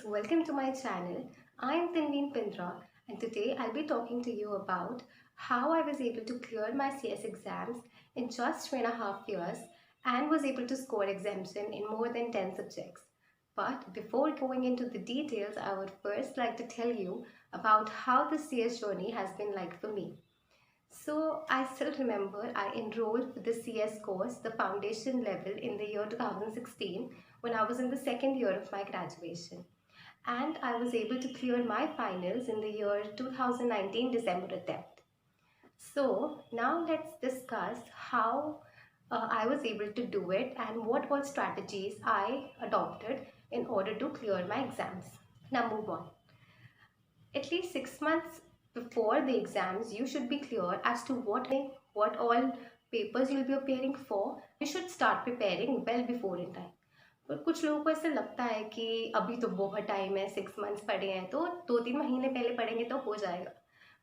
welcome to my channel. I am Tanveen Pindra and today I'll be talking to you about how I was able to clear my CS exams in just 3.5 years and was able to score exemption in more than 10 subjects. But before going into the details, I would first like to tell you about how the CS journey has been like for me. So I still remember I enrolled for the CS course, the foundation level, in the year 2016 when I was in the second year of my graduation, and I was able to clear my finals in the year 2019 December attempt. So now let's discuss how I was able to do it and what all strategies I adopted in order to clear my exams. Now move on. At least 6 months before the exams, you should be clear as to what all papers you'll be appearing for. You should start preparing well before in time. पर कुछ लोगों को ऐसा लगता है कि अभी तो बहुत टाइम है, 6 मंथ्स पड़े हैं तो 2-3 महीने पहले पढ़ेंगे तो हो जाएगा,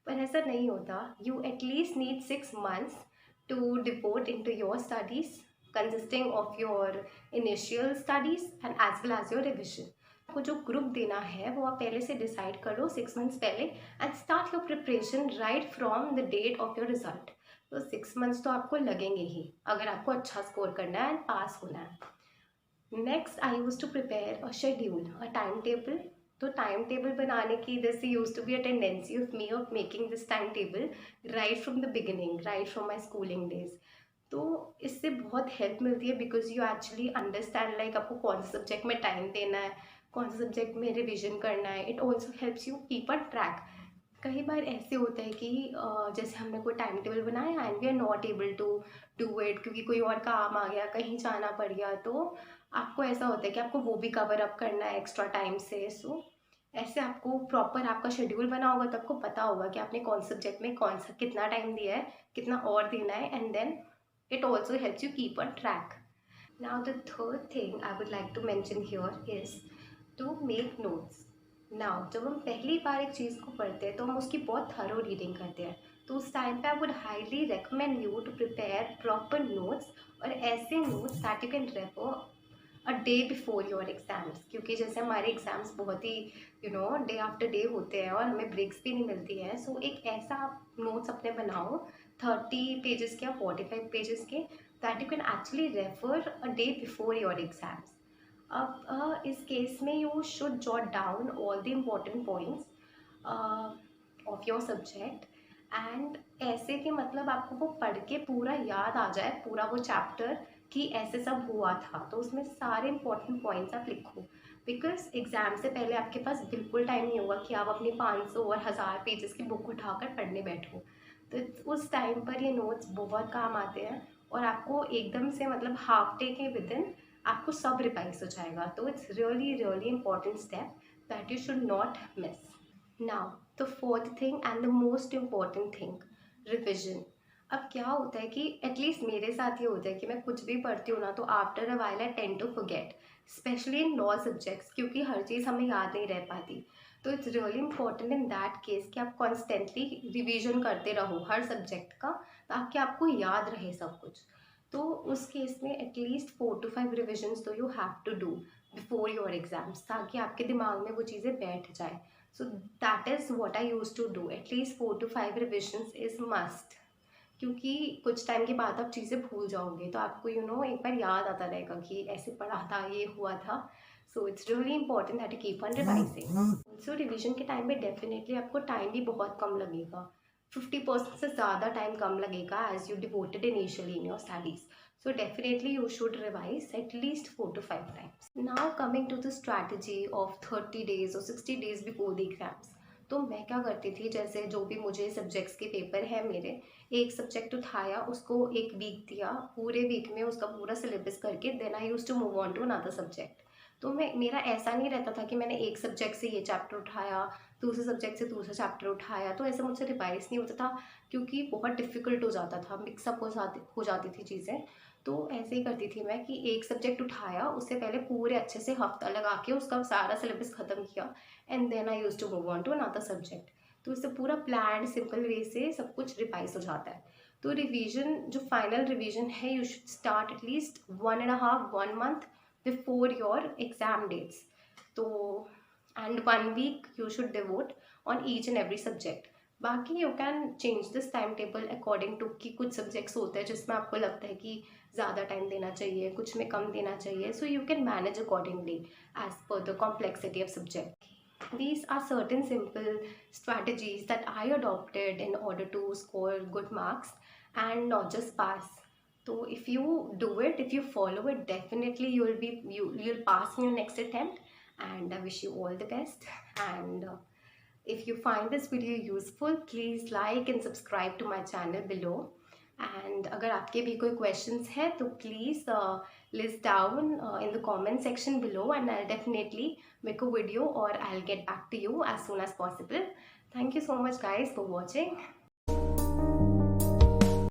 पर ऐसा नहीं होता. You at least need 6 months to devote into your studies consisting of your initial studies and as well as your revision. आपको जो ग्रुप देना है वो आप पहले से डिसाइड कर लो 6 मंथ्स पहले and start your preparation right from the date of your result. तो 6 मंथ्स तो आपको लगेंगे ही अगर आपको अच्छा स्कोर करना है एंड पास होना है. Next I use to prepare a schedule, a time table. तो टाइम टेबल बनाने की this use to be a tendency of me of making this time table right from the beginning, right from my schooling days. तो इससे बहुत help मिलती है because you actually understand like आपको कौन से सब्जेक्ट में टाइम देना है, कौन से सब्जेक्ट में रिविजन करना है. It also helps you keep a track. कई बार ऐसे होता है कि जैसे हमने कोई टाइम टेबल बनाया and we are not able to do it क्योंकि कोई और काम आ गया, कहीं जाना पड़ गया, तो आपको ऐसा होता है कि आपको वो भी कवर अप करना है एक्स्ट्रा टाइम से. सो ऐसे आपको प्रॉपर आपका शेड्यूल बना होगा तो आपको पता होगा कि आपने कौन सब्जेक्ट में कौन सा कितना टाइम दिया है, कितना और देना है, and then it also helps you keep on track. Now the third thing I would like to mention here is to make notes. Now जब हम पहली बार एक चीज़ को पढ़ते हैं तो हम उसकी बहुत थरो रीडिंग करते हैं, तो उस टाइम पे I would highly recommend you to prepare proper notes, और ऐसे notes that you can refer a day before your exams. क्योंकि जैसे हमारे एग्ज़ाम्स बहुत ही डे आफ्टर डे होते हैं और हमें ब्रेक्स भी नहीं मिलती है. सो एक ऐसा आप नोट्स अपने बनाओ 30 पेजेस के या 45 पेजेस के, that you can actually refer a day before your exams. अब इस केस में you should jot down all the important points of your subject, and ऐसे कि मतलब आपको वो पढ़ के पूरा याद आ जाए, पूरा वो चैप्टर कि ऐसे सब हुआ था. तो उसमें सारे इंपॉर्टेंट पॉइंट्स आप लिखो, बिकॉज एग्ज़ाम से पहले आपके पास बिल्कुल टाइम नहीं होगा कि आप अपनी 500 और 1000 पेजेस की बुक उठाकर पढ़ने बैठो. तो उस टाइम पर ये नोट्स बहुत काम आते हैं और आपको एकदम से मतलब हाफ डे के विद इन आपको सब रिवाइज हो जाएगा. तो it's really really important step that you should not miss. Now the fourth thing and the most important thing, revision. अब क्या होता है कि एटलीस्ट मेरे साथ ये होता है कि मैं कुछ भी पढ़ती हूँ ना तो after a while I tend to forget, specially in law subjects, क्योंकि हर चीज़ हमें याद नहीं रह पाती. तो it's really important in that case कि आप कॉन्स्टेंटली रिविजन करते रहो हर सब्जेक्ट का ताकि आपको याद रहे सब कुछ. तो उस केस में एटलीस्ट 4 to 5 रिविजन्स तो you have to do before your exams ताकि आपके दिमाग में वो चीज़ें बैठ जाए. So that is what I use to do. At least 4 to 5 revisions is must, क्योंकि कुछ टाइम के बाद आप चीज़ें भूल जाओगे तो आपको एक बार याद आता रहेगा कि ऐसे पढ़ा था, ये हुआ था. So it's really important that you keep on revising. Also revision के टाइम पे डेफिनेटली आपको टाइम भी बहुत कम लगेगा, 50% से ज़्यादा टाइम कम लगेगा as you devoted initially in your studies. So definitely you should revise at least 4 to 5 times. Now coming to the strategy of 30 days or 60 days before the exams. तो मैं क्या करती थी, जैसे जो भी मुझे सब्जेक्ट्स के पेपर है मेरे, एक सब्जेक्ट उठाया, उसको एक वीक दिया, पूरे वीक में उसका पूरा सिलेबस करके then I use to move on to another subject. तो मेरा ऐसा नहीं रहता था कि मैंने एक सब्जेक्ट से ये चैप्टर उठाया, दूसरे सब्जेक्ट से दूसरा चैप्टर उठाया, तो ऐसे मुझसे रिवाइज नहीं होता था क्योंकि बहुत डिफ़िकल्ट हो जाता था, मिक्सअप हो जाती थी चीज़ें. तो ऐसे ही करती थी मैं कि एक सब्जेक्ट उठाया, उससे पहले पूरे अच्छे से हफ्ता लगा के उसका सारा सिलेबस ख़त्म किया, and then I use to move on to another subject. तो इससे पूरा प्लान सिंपल वे से सब कुछ रिवाइज हो जाता है. तो रिवीजन, जो फाइनल रिवीजन है, you should start at least 1.5 1 month before your exam dates. तो and 1 week you should devote on each and every subject. बाकी you can change this time table according to कि कुछ सब्जेक्ट्स होते हैं जिसमें आपको लगता है कि ज़्यादा टाइम देना चाहिए, कुछ में कम देना चाहिए, so you can manage accordingly as per the complexity of subject. These are certain simple strategies that I adopted in order to score good marks and not just pass. So if you do it, if you follow it, definitely you'll pass in your next attempt. And I wish you all the best. And if you find this video useful, please like and subscribe to my channel below. And अगर आपके भी कोई questions है तो please list down in the comment section below, and I'll definitely make a video or I'll get back to you as soon as possible. Thank you so much guys for watching.